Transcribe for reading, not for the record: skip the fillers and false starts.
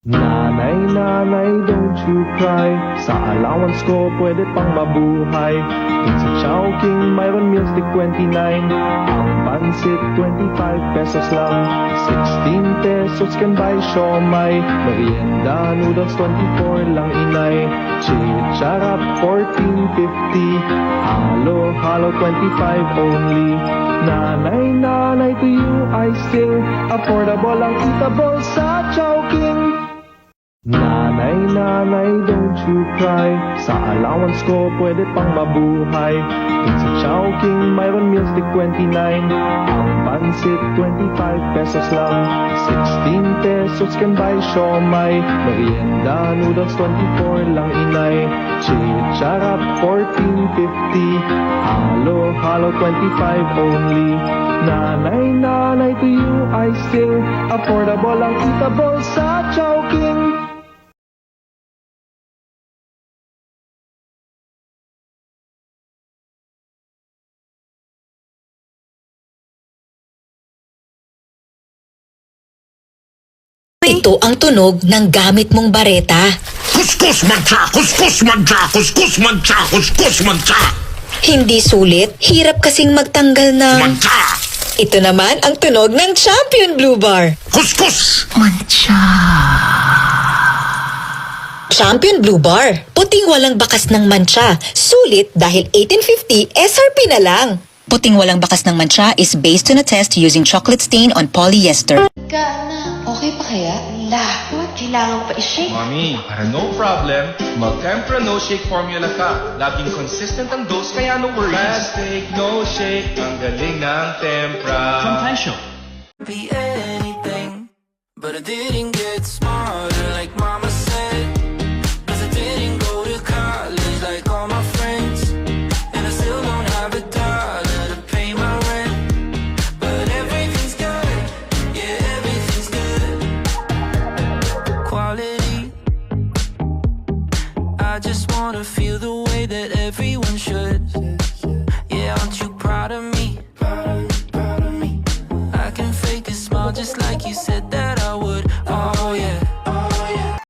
Nanay, nanay, don't you cry. Sa allowance ko pwede pang mabuhay. Yung sa Chowking mayroon meal stick 29. Ang pansit 25 pesos lang. 16 pesos can buy siomay. Merienda noodles 24 lang inay. Chicharap 14.50. Halo halo 25 only. Nanay, nanay, to you I sing. Affordable ang eatable sa Chowking. Nanay, nanay, don't you cry. Sa allowance ko pwede pang mabuhay. Yung sa Chowking mayroon meal stick 29. Ang pansit 25 pesos lang. 16 pesos can buy siomay. Merienda noodles 24 lang inay. Chicharap 14.50. Halo halo 25 only. Nanay, nanay, to you I sing. Affordable ang eatable sa Chowking. Ito ang tunog ng gamit mong bareta. Kuskus mancha, kuskus mancha, kuskus mancha, kuskus mancha. Hindi sulit, hirap kasing magtanggal ng... Mancha. Ito naman ang tunog ng Champion Blue Bar. Kuskus. Champion Blue Bar. Puting walang bakas ng mancha. Sulit dahil 1850 SRP na lang. Puting walang bakas ng mancha is based on a test using chocolate stain on polyester. Okay pa kaya? Lahat. Kailangan pa i-shake. Mami, para no problem, mag-Tempra No Shake formula ka. Laging consistent ang dose, kaya no worries. Fast take, no shake, ang galing ng Tempra. From Tansho. Be anything, but I didn't get smarter like mama said. 'Cause I didn't go to college like all my friends. And I still don't have a dollar to pay my rent. But everything's good, yeah, everything's good. Quality, I just wanna feel the way that everyone should. Yeah, aren't you proud of me? I can fake a smile just like you said.